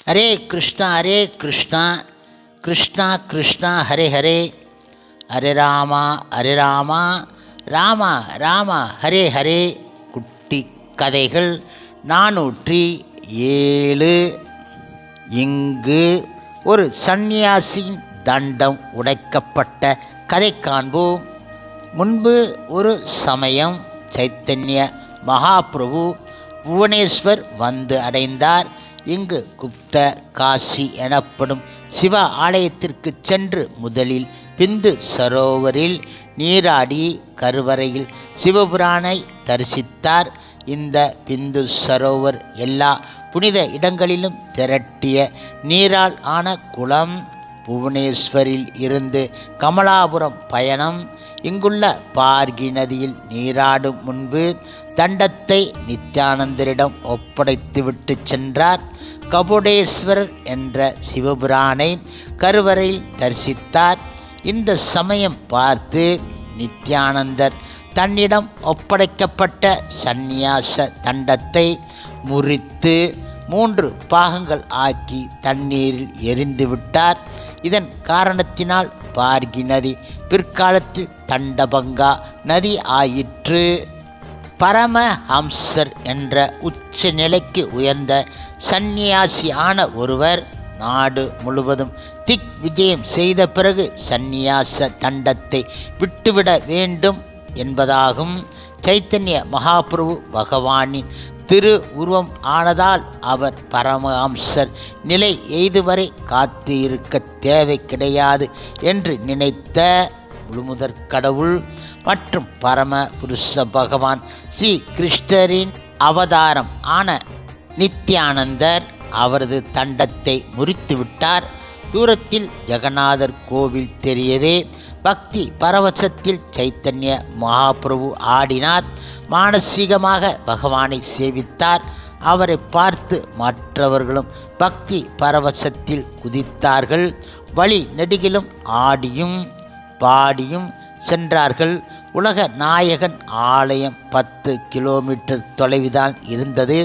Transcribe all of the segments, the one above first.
ஹரே கிருஷ்ணா கிருஷ்ணா கிருஷ்ணா ஹரே ஹரே, ஹரே ராமா ராமா ராமா ஹரே ஹரே. குட்டி கதைகள் 407. இங்கு ஒரு சந்நியாசியின் தண்டம் உடைக்கப்பட்ட கதை காண்போம். முன்பு ஒரு சமயம் சைத்தன்ய மகாபிரபு புவனேஸ்வர் வந்து அடைந்தார். இங்கு குப்த காசி எனப்படும் சிவ ஆலயத்திற்கு சென்று முதலில் பிந்து சரோவரில் நீராடி கருவறையில் சிவபுரானை தரிசித்தார். இந்த பிந்து சரோவர் எல்லா புனித இடங்களிலும் திரட்டிய நீரால் ஆன குளம். புவனேஸ்வரில் இருந்து கமலாபுரம் பயணம். இங்குள்ள பார்கி நதியில் நீராடும் முன்பு தண்டத்தை நித்யானந்தரிடம் ஒப்படைத்துவிட்டு சென்றார். கபோடேஸ்வரர் என்ற சிவபுரானை கருவறையில் தரிசித்தார். இந்த சமயம் பார்த்து நித்யானந்தர் தன்னிடம் ஒப்படைக்கப்பட்ட சந்நியாச தண்டத்தை முறித்து 3 பாகங்கள் ஆக்கி தண்ணீரில் எரிந்துவிட்டார். இதன் காரணத்தினால் பார்கி நதி பிற்காலத்தில் தண்டபங்கா நதி ஆயிற்று. பரமஹம்சர் என்ற உச்ச நிலைக்கு உயர்ந்த சந்நியாசியான ஒருவர் நாடு முழுவதும் திக் விஜயம் செய்த பிறகு சந்நியாச தண்டத்தை விட்டுவிட வேண்டும் என்பதாகும். சைத்தன்ய மகாபிரபு பகவானின் திரு உருவம் ஆனதால் அவர் பரமஹம்சர் நிலை எய்துவரை காத்து இருக்க தேவை கிடையாது என்று நினைத்த முழுமுதற் கடவுள் மற்றும் பரம புருஷ பகவான் ஸ்ரீ கிருஷ்ணரின் அவதாரம் ஆன நித்யானந்தர் அவரது தண்டத்தை முறித்துவிட்டார். தூரத்தில் ஜெகநாதர் கோவில் தெரியவே பக்தி பரவசத்தில் சைத்தன்ய மகாபிரபு ஆடினார். மானசீகமாக பகவானை சேவித்தார். அவரை பார்த்து மற்றவர்களும் பக்தி பரவசத்தில் குதித்தார்கள். வழி நெடுகிலும் ஆடியும் பாடியும் சென்றார்கள். உலக நாயகன் ஆலயம் 10 கிலோமீட்டர் தொலைவுதான் இருந்தது.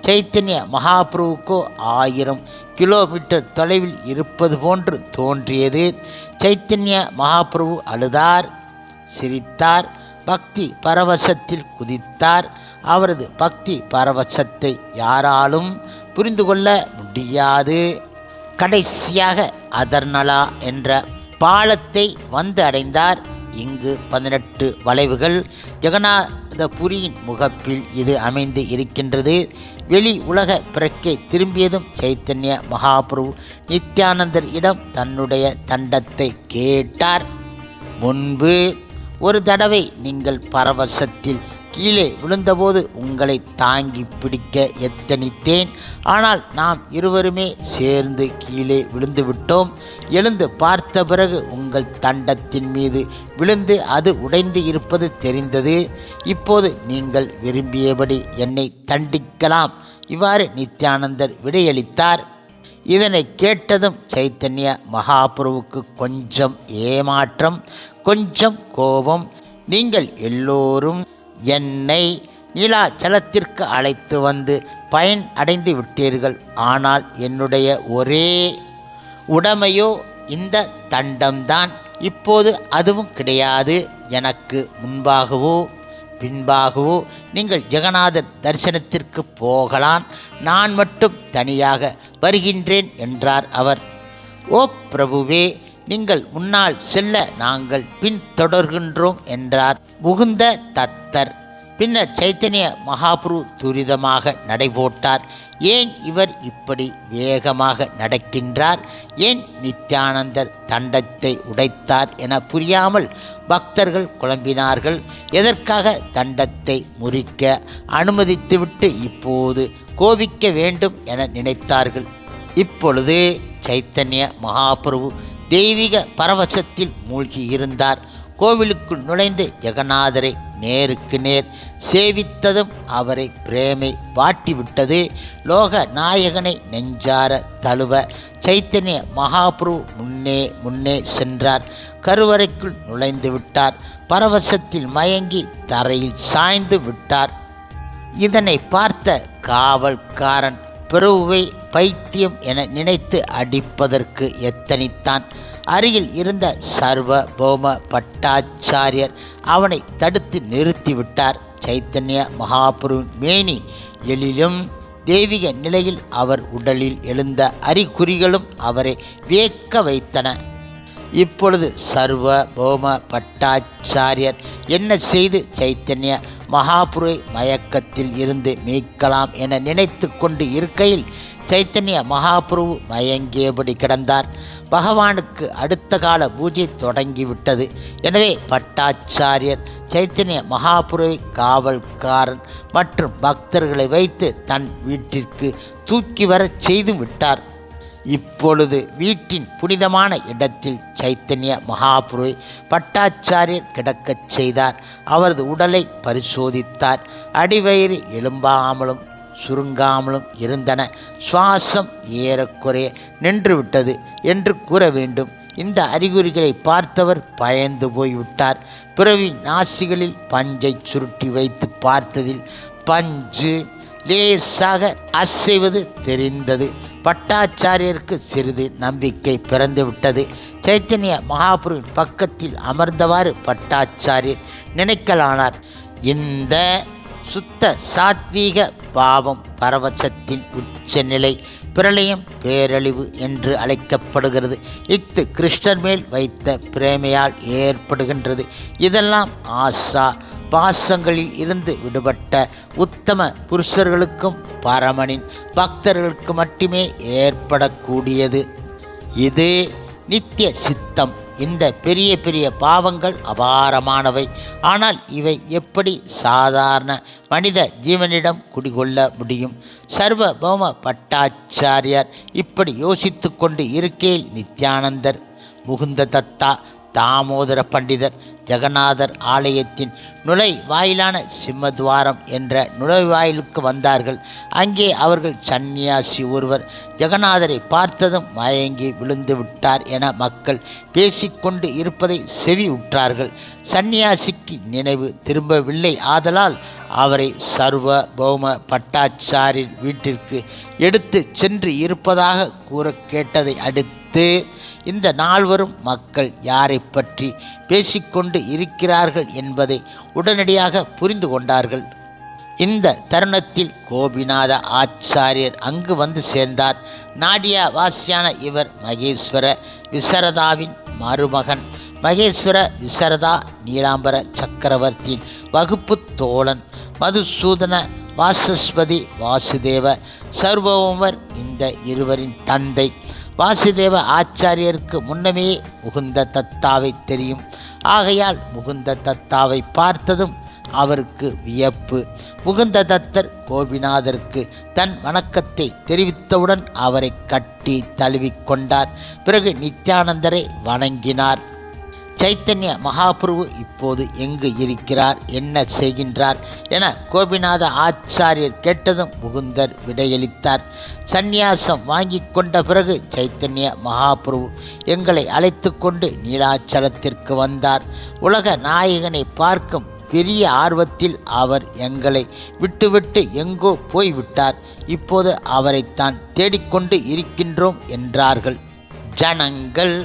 சைத்தன்ய மகாபிரபுக்கோ 1000 கிலோமீட்டர் தொலைவில் இருப்பது போன்று தோன்றியது. சைத்தன்ய மகாபிரபு அழுதார், சிரித்தார், பக்தி பரவசத்தில் குதித்தார். அவரது பக்தி பரவசத்தை யாராலும் புரிந்து கொள்ள முடியாது. கடைசியாக அதர்நலா என்ற பாலத்தை வந்து அடைந்தார். இங்கு 18 வளைவுகள். ஜெகநாதபுரியின் முகப்பில் இது அமைந்து இருக்கின்றது. வெளி உலக பிறக்கை திரும்பியதும் சைத்தன்ய மகாபிரபு நித்யானந்தர் இடம் தன்னுடைய தண்டத்தை கேட்டார். முன்பு ஒரு தடவை நீங்கள் பரவசத்தில் கீழே விழுந்தபோது உங்களை தாங்கி பிடிக்க எத்தனித்தேன். ஆனால் நாம் இருவருமே சேர்ந்து கீழே விழுந்து விட்டோம். எழுந்து பார்த்த பிறகு உங்கள் தண்டத்தின் மீது விழுந்து அது உடைந்து இருப்பது தெரிந்தது. இப்போது நீங்கள் விரும்பியபடி என்னை தண்டிக்கலாம். இவ்வாறு நித்யானந்தர் விடையளித்தார். இதனை கேட்டதும் சைத்தன்ய மகாபிரபுவுக்கு கொஞ்சம் ஏமாற்றம், கொஞ்சம் கோபம். நீங்கள் எல்லோரும் என்னை நீலாச்சலத்திற்கு அழைத்து வந்து பயன் அடைந்து விட்டீர்கள். ஆனால் என்னுடைய ஒரே உடைமையோ இந்த தண்டம்தான். இப்போது அதுவும் கிடையாது. எனக்கு முன்பாகவோ பின்பாகவோ நீங்கள் ஜெகநாதர் தரிசனத்திற்கு போகலாம். நான் மட்டும் தனியாக வருகின்றேன் என்றார் அவர். ஓ பிரபுவே, நீங்கள் முன்னால் செல்ல நாங்கள் பின் தொடர்கின்றோம் என்றார் முகுந்த தத்தர். பின்னர் சைத்தன்ய மகாபிரபு துரிதமாக நடைபோட்டார். ஏன் இவர் இப்படி வேகமாக நடக்கின்றார்? ஏன் நித்யானந்தர் தண்டத்தை உடைத்தார் என புரியாமல் பக்தர்கள் குழம்பினார்கள். எதற்காக தண்டத்தை முறிக்க அனுமதித்துவிட்டு இப்போது கோபிக்க வேண்டும் என நினைத்தார்கள். இப்பொழுது சைத்தன்ய மகாபிரபு தெய்வீக பரவசத்தில் மூழ்கி இருந்தார். கோவிலுக்குள் நுழைந்து ஜெகநாதரை நேருக்கு நேர் சேவித்ததும் அவரை பிரேமை வாட்டிவிட்டது. லோக நாயகனை நெஞ்சார தழுவ சைத்தன்ய மகாபிரபு முன்னே சென்றார். கருவறைக்குள் நுழைந்து விட்டார். பரவசத்தில் மயங்கி தரையில் சாய்ந்து விட்டார். இதனை பார்த்த காவல்காரன் பிரபுவை பைத்தியம் என நினைத்து அடிப்பதற்கு எத்தனித்தான். அருகில் இருந்த சர்வபௌம பட்டாச்சாரியர் அவனை தடுத்து நிறுத்திவிட்டார். சைத்தன்ய மகாபிரபுவின் மேனி எழிலும் தெய்வீக நிலையில் அவர் உடலில் எழுந்த அறிகுறிகளும் அவரை வியக்க வைத்தன. இப்பொழுது சர்வபௌம பட்டாச்சாரியர் என்ன செய்து சைத்தன்ய மகாபுருவை மயக்கத்தில் இருந்து மீட்கலாம் என நினைத்து கொண்டு இருக்கையில் சைத்தன்ய மகாபிரபு மயங்கியபடி கிடந்தார். பகவானுக்கு அடுத்த கால பூஜை தொடங்கிவிட்டது. எனவே பட்டாச்சாரியர் சைத்தன்ய மகாபிரபுவை காவல்காரன் மற்றும் பக்தர்களை வைத்து தன் வீட்டிற்கு தூக்கி வரச் செய்து விட்டார். இப்பொழுது வீட்டின் புனிதமான இடத்தில் சைத்தன்ய மகாபிரபுவை பட்டாச்சாரியர் கிடக்கச் செய்தார். அவரது உடலை பரிசோதித்தார். அடிவயிறு எழும்பாமலும் சுருங்காமலும் இருந்தன. சுவாசம் ஏறக்குறைய நின்றுவிட்டது என்று கூற வேண்டும். இந்த அறிகுறிகளை பார்த்தவர் பயந்து போய்விட்டார். பிறவி நாசிகளில் பஞ்சை சுருட்டி வைத்து பார்த்ததில் பஞ்சு லேசாக அசைவது தெரிந்தது. பட்டாச்சாரியருக்கு சிறிது நம்பிக்கை பிறந்துவிட்டது. சைத்தன்ய மகாபுருவின் பக்கத்தில் அமர்ந்தவாறு பட்டாச்சாரியர் நினைக்கலானார். இந்த சுத்த சாத்வீக பாவம் பரவசத்தின் உச்சநிலை பிரளயம் பேரழிவு என்று அழைக்கப்படுகிறது. இஃது கிருஷ்ணர் மேல் வைத்த பிரேமையால் ஏற்படுகின்றது. இதெல்லாம் ஆசா பாசங்களில் இருந்து விடுபட்ட உத்தம புருஷர்களுக்கும் பரமனின் பக்தர்களுக்கு மட்டுமே ஏற்படக்கூடியது. இது நித்திய சித்தம். இந்த பெரிய பெரிய பாவங்கள் அபாரமானவை. ஆனால் இவை எப்படி சாதாரண மனித ஜீவனிடம் குடிகொள்ள முடியும்? சர்வபௌம பட்டாச்சாரியார் இப்படி யோசித்து கொண்டு இருக்கையில் நித்யானந்தர், முகுந்த தத்தா, தாமோதர பண்டிதர் ஜெகநாதர் ஆலயத்தின் நுழைவாயிலான சிம்மத்வாரம் என்ற நுழைவாயிலுக்கு வந்தார்கள். அங்கே அவர்கள் சந்நியாசி ஒருவர் ஜெகநாதரை பார்த்ததும் மயங்கி விழுந்து விட்டார் என மக்கள் பேசிக்கொண்டு இருப்பதை செவி உற்றார்கள். சந்நியாசிக்கு நினைவு திரும்பவில்லை. ஆதலால் அவரை சர்வபௌம பட்டாச்சாரியர் வீட்டிற்கு எடுத்து சென்று இருப்பதாக கூற கேட்டதை அடுத்து இந்த நால்வரும் மக்கள் யாரை பற்றி பேசிக்கொண்டு இருக்கிறார்கள் என்பதை உடனடியாக புரிந்து கொண்டார்கள். இந்த தருணத்தில் கோபிநாத ஆச்சாரியர் அங்கு வந்து சேர்ந்தார். நாடியா வாசியான இவர் மகேஸ்வர விசரதாவின் மருமகன். மகேஸ்வர விசரதா நீலாம்பர சக்கரவர்த்தியின் வகுப்பு தோழன். மதுசூதன வாசஸ்பதி வாசுதேவ சர்வபௌமர் இந்த இருவரின் தந்தை. வாசுதேவ ஆச்சாரியருக்கு முன்னமே முகுந்த தத்தாவை தெரியும். ஆகையால் முகுந்த தத்தாவை பார்த்ததும் அவருக்கு வியப்பு. முகுந்த தத்தர் கோபிநாதருக்கு தன் வணக்கத்தை தெரிவித்தவுடன் அவரை கட்டி தழுவிக்கொண்டார். பிறகு நித்யானந்தரை வணங்கினார். சைத்தன்ய மகாபிரபு இப்போது எங்கு இருக்கிறார், என்ன செய்கின்றார் என கோபிநாத ஆச்சாரியர் கேட்டதும் முகுந்தர் விடையளித்தார். சந்நியாசம் வாங்கி கொண்ட பிறகு சைத்தன்ய மகாபிரபு எங்களை அழைத்து கொண்டு நீலாச்சலத்திற்கு வந்தார். உலக நாயகனை பார்க்கும் பெரிய ஆர்வத்தில் அவர் எங்களை விட்டுவிட்டு எங்கோ போய்விட்டார். இப்போது அவரைத்தான் தேடிக்கொண்டு இருக்கின்றோம் என்றார்கள். ஜனங்கள்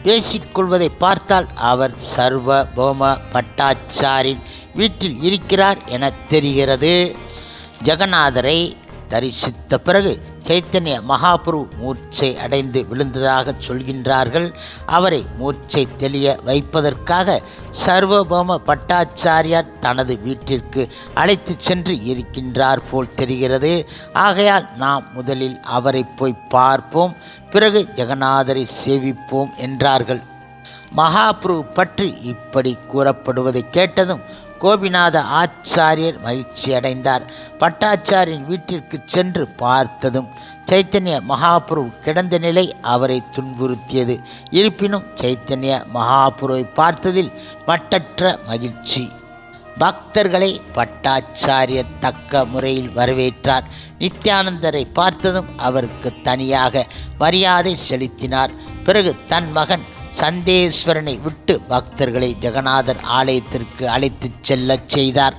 பேசிக்கொள்வதை பார்த்தால் அவர் சர்வபௌம பட்டாச்சாரின் வீட்டில் இருக்கிறார் என தெரிகிறது. ஜெகநாதரை தரிசித்த பிறகு சைத்தன்ய மகாபிரபு மூர்ச்சை அடைந்து விழுந்ததாக சொல்கின்றார்கள். அவரை மூர்ச்சை தெளிய வைப்பதற்காக சர்வபௌம பட்டாச்சாரியார் தனது வீட்டிற்கு அழைத்து சென்று இருக்கின்றார் போல் தெரிகிறது. ஆகையால் நாம் முதலில் அவரை போய் பார்ப்போம், பிறகு ஜெகநாதரை சேவிப்போம் என்றார்கள். மகாபிரபு பற்றி இப்படி கூறப்படுவதை கேட்டதும் கோபிநாத ஆச்சாரியர் மகிழ்ச்சி அடைந்தார். பட்டாச்சாரியின் வீட்டிற்கு சென்று பார்த்ததும் சைத்தன்ய மகாபிரபு கிடந்த நிலை அவரை துன்புறுத்தியது. இருப்பினும் சைத்தன்ய மகாபிரபுவை பார்த்ததில் மட்டற்ற மகிழ்ச்சி. பக்தர்களை பட்டாச்சாரியர் தக்க முறையில் வரவேற்றார். நித்யானந்தரை பார்த்ததும் அவருக்கு தனியாக மரியாதை செலுத்தினார். பிறகு தன் மகன் சந்தேஸ்வரனை விட்டு பக்தர்களை ஜெகநாதர் ஆலயத்திற்கு அழைத்துச் செல்லச் செய்தார்.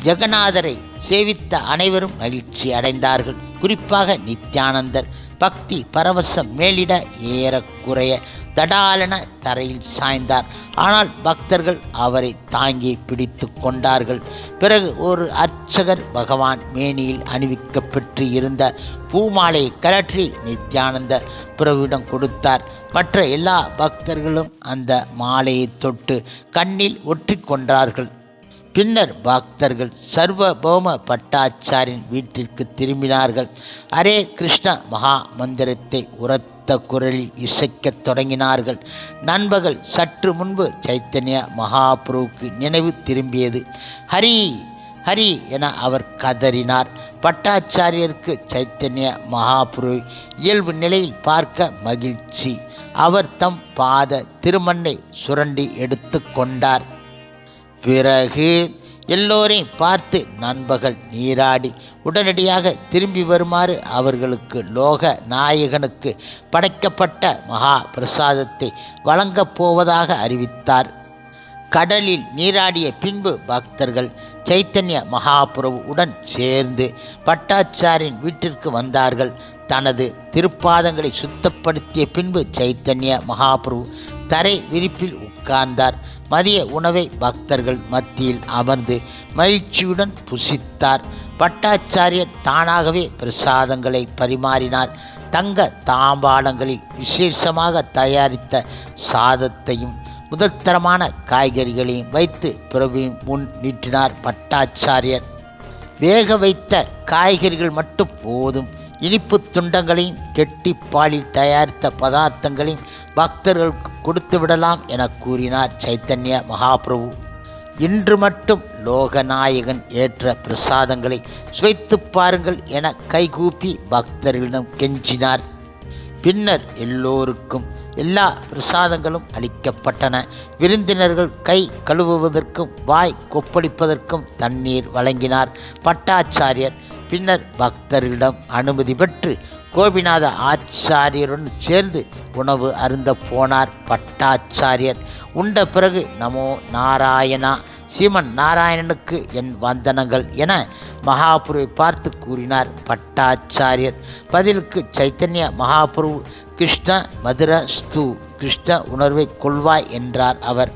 ஜெகநாதரை சேவித்த அனைவரும் மகிழ்ச்சி அடைந்தார்கள். குறிப்பாக நித்யானந்தர் பக்தி பரவசம் மேலிட ஏறக்குறைய தடாலென தரையில் சாய்ந்தார். ஆனால் பக்தர்கள் அவரை தாங்கி பிடித்து கொண்டார்கள். பிறகு ஒரு அர்ச்சகர் பகவான் மேனியில் அணிவிக்கப்பெற்று இருந்த பூமாலையை கழற்றி நித்யானந்த பிரபுவிடம் கொடுத்தார். மற்ற எல்லா பக்தர்களும் அந்த மாலையை தொட்டு கண்ணில் ஒற்றி கொண்டார்கள். பின்னர் பக்தர்கள் சர்வபௌம பட்டாச்சாரின் வீட்டிற்கு திரும்பினார்கள். ஹரே கிருஷ்ண மகா மந்திரத்தை உரத்த குரலில் இசைக்கத் தொடங்கினார்கள். நண்பர்கள் சற்று முன்பு சைத்தன்ய மகாபிரபுவுக்கு நினைவு திரும்பியது. ஹரி ஹரி என அவர் கதறினார். பட்டாச்சாரியருக்கு சைத்தன்ய மகாபிரபு இயல்பு நிலையில் பார்க்க மகிழ்ச்சி. அவர் தம் பாத திருமண்ணை சுரண்டி எடுத்து கொண்டார். பிறகு எல்லோரையும் பார்த்து நண்பர்கள் நீராடி உடனடியாக திரும்பி வருமாறு அவர்களுக்கு லோக நாயகனுக்கு படைக்கப்பட்ட மகா பிரசாதத்தை வழங்கப் போவதாக அறிவித்தார். கடலில் நீராடிய பின்பு பக்தர்கள் சைத்தன்ய மகாபிரபு உடன் சேர்ந்து பட்டாச்சாரின் வீட்டிற்கு வந்தார்கள். தனது திருப்பாதங்களை சுத்தப்படுத்திய பின்பு சைத்தன்ய மகாபிரபு தரை விரிப்பில் உட்கார்ந்தார். மதிய உணவை பக்தர்கள் மத்தியில் அமர்ந்து மகிழ்ச்சியுடன் புசித்தார். பட்டாச்சாரியர் தானாகவே பிரசாதங்களை பரிமாறினார். தங்க தாம்பாளங்களில் விசேஷமாக தயாரித்த சாதத்தையும் முதற்தரமான காய்கறிகளையும் வைத்து பிரபுவின் முன் நீட்டினார். பட்டாச்சாரியர் வேக வைத்த காய்கறிகள் மட்டும் போதும். இனிப்பு துண்டங்களையும் கெட்டி பாலில் தயாரித்த பதார்த்தங்களையும் பக்தர்களுக்கு கொடுத்து விடலாம் என கூறினார் சைத்தன்ய மகாபிரபு. இன்று மட்டும் லோகநாயகன் ஏற்ற பிரசாதங்களை சுவைத்து பாருங்கள் என கைகூப்பி பக்தர்களிடம் கெஞ்சினார். பின்னர் எல்லோருக்கும் எல்லா பிரசாதங்களும் அளிக்கப்பட்டன. விருந்தினர்கள் கை கழுவுவதற்கும் வாய் கொப்பளிப்பதற்கும் தண்ணீர் வழங்கினார். பட்டாச்சாரியர் பின்னர் பக்தர்களிடம் அனுமதி பெற்று கோபிநாத ஆச்சாரியருடன் சேர்ந்து உணவு அருந்த போனார். பட்டாச்சாரியர் உண்ட பிறகு நமோ நாராயணா, சீமன் நாராயணனுக்கு என் வந்தனங்கள் என மகாபுருவை பார்த்து கூறினார். பட்டாச்சாரியர் பதிலுக்கு சைத்தன்ய மகாபுரு கிருஷ்ண மதுரஸ்து, கிருஷ்ண உணர்வை கொள்வாய் என்றார் அவர்.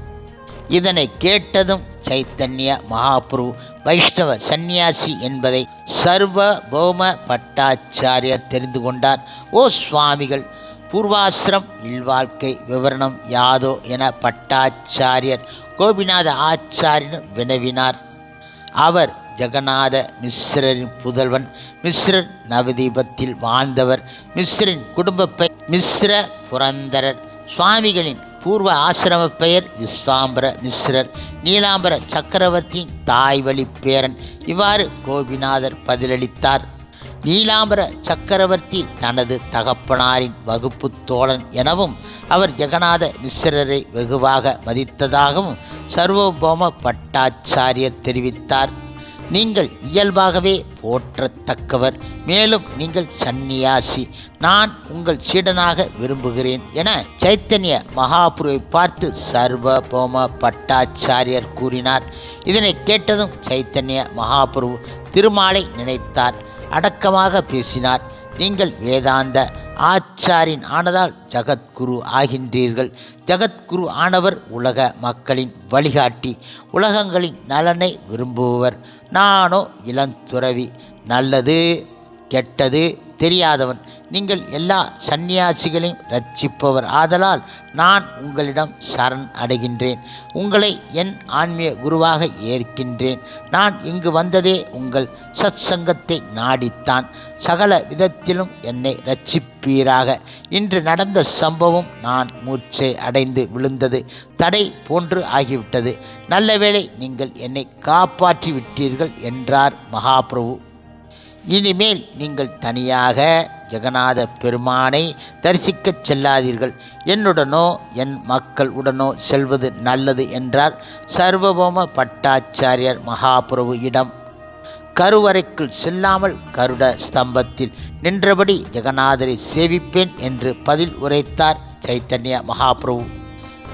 இதனை கேட்டதும் சைத்தன்ய மகாபுரு வைஷ்ணவ சந்நியாசி என்பதை சர்வபௌம பட்டாச்சாரியர் தெரிந்து கொண்டார். ஓ சுவாமிகள், பூர்வாசிரம் இல்வாழ்க்கை விவரணம் யாதோ என பட்டாச்சாரியர் கோபிநாத ஆச்சாரியர் வினவினார். அவர் ஜெகநாத மிஸ்ரரின் புதல்வன். மிஸ்ரர் நவதீபத்தில் வாழ்ந்தவர். மிஸ்ரின் குடும்ப பெயர் மிஸ்ர புரந்தரர். சுவாமிகளின் பூர்வ ஆசிரம பெயர் விஸ்வாம்பர மிஸ்ரர், நீலாம்பர சக்கரவர்த்தியின் தாய் வழி பேரன். இவ்வாறு கோபிநாதர் பதிலளித்தார். நீலாம்பர சக்கரவர்த்தி தனது தகப்பனாரின் வகுப்பு தோழன் எனவும் அவர் ஜெகநாத மிஸ்ரரை வெகுவாக மதித்ததாகவும் சர்வபௌம பட்டாச்சாரியர் தெரிவித்தார். நீங்கள் இயல்பாகவே போற்றத்தக்கவர், மேலும் நீங்கள் சந்நியாசி, நான் உங்கள் சீடனாக விரும்புகிறேன் என சைத்தன்ய மகாபுருவை பார்த்து சர்வபௌம பட்டாச்சாரியர் கூறினார். இதனை கேட்டதும் சைத்தன்ய மகாபுரு திருமாலை நினைத்தார். அடக்கமாக பேசினார். நீங்கள் வேதாந்த ஆச்சாரியன் ஆனதால் ஜகத்குரு ஆகின்றீர்கள். ஜகத்குரு ஆனவர் உலக மக்களின் வழிகாட்டி, உலகங்களின் நலனை விரும்புபவர். நானோ இளந்துறவி, நல்லது கெட்டது தெரியாதவன். நீங்கள் எல்லா சந்நியாசிகளையும் ரட்சிப்பவர் ஆதலால் நான் உங்களிடம் சரண் அடைகின்றேன். உங்களை என் ஆன்மீக குருவாக ஏற்கின்றேன். நான் இங்கு வந்ததே உங்கள் சத்சங்கத்தை நாடித்தான். சகல விதத்திலும் என்னை ரட்சிப்பீராக. இன்று நடந்த சம்பவம் நான் மூச்சை அடைந்து விழுந்தது தடை போன்று ஆகிவிட்டது. நல்ல வேளை நீங்கள் என்னை காப்பாற்றி விட்டீர்கள் என்றார் மகாபிரபு. இனிமேல் நீங்கள் தனியாக ஜெகநாத பெருமானை தரிசிக்கச் செல்லாதீர்கள். என்னுடனோ என் மக்கள் உடனோ செல்வது நல்லது என்றார் சர்வபௌம பட்டாச்சாரியர் மகாபிரபு இடம். கருவறைக்குள் செல்லாமல் கருட ஸ்தம்பத்தில் நின்றபடி ஜெகநாதரை சேவிப்பேன் என்று பதில் உரைத்தார் சைத்தன்ய மகாபிரபு.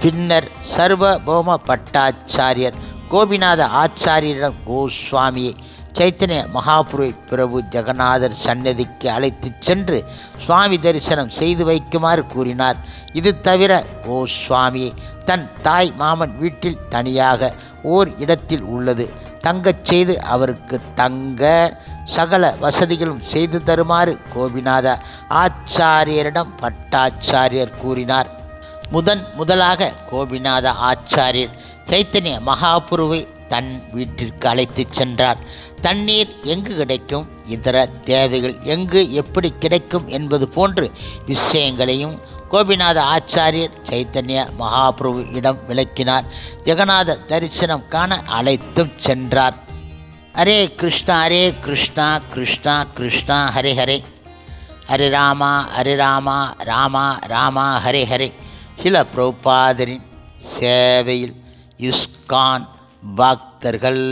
பின்னர் சர்வபௌம பட்டாச்சாரியர் கோபிநாத ஆச்சாரியரிடம் கோஸ்வாமியை சைத்தன்ய மகாபுருவை பிரபு ஜெகநாதர் சன்னதிக்கு அழைத்துச் சென்று சுவாமி தரிசனம் செய்து வைக்குமாறு கூறினார். இது தவிர கோஸ்வாமியை தன் தாய் மாமன் வீட்டில் தனியாக ஓர் இடத்தில் உள்ளது தங்கச் செய்து அவருக்கு தங்க சகல வசதிகளும் செய்து தருமாறு கோபிநாத ஆச்சாரியரிடம் பட்டாச்சாரியர் கூறினார். முதலாக கோபிநாத ஆச்சாரியர் சைத்தன்ய மகாபுருவை தன் வீட்டிற்கு அழைத்துச் சென்றார். தண்ணீர் எங்கு கிடைக்கும், இதர தேவைகள் எங்கு எப்படி கிடைக்கும் என்பது போன்று விஷயங்களையும் கோபிநாத ஆச்சாரியர் சைத்தன்ய மகாபிரபு இடம் விளக்கினார். ஜெகநாத தரிசனம் காண அழைத்தும் சென்றார். ஹரே கிருஷ்ணா கிருஷ்ணா கிருஷ்ணா ஹரே ஹரே, ஹரே ராமா ராமா ராமா ஹரே ஹரே. சில பிரபுபாதரின் சேவையில் இஸ்கான் பக்தர்கள்.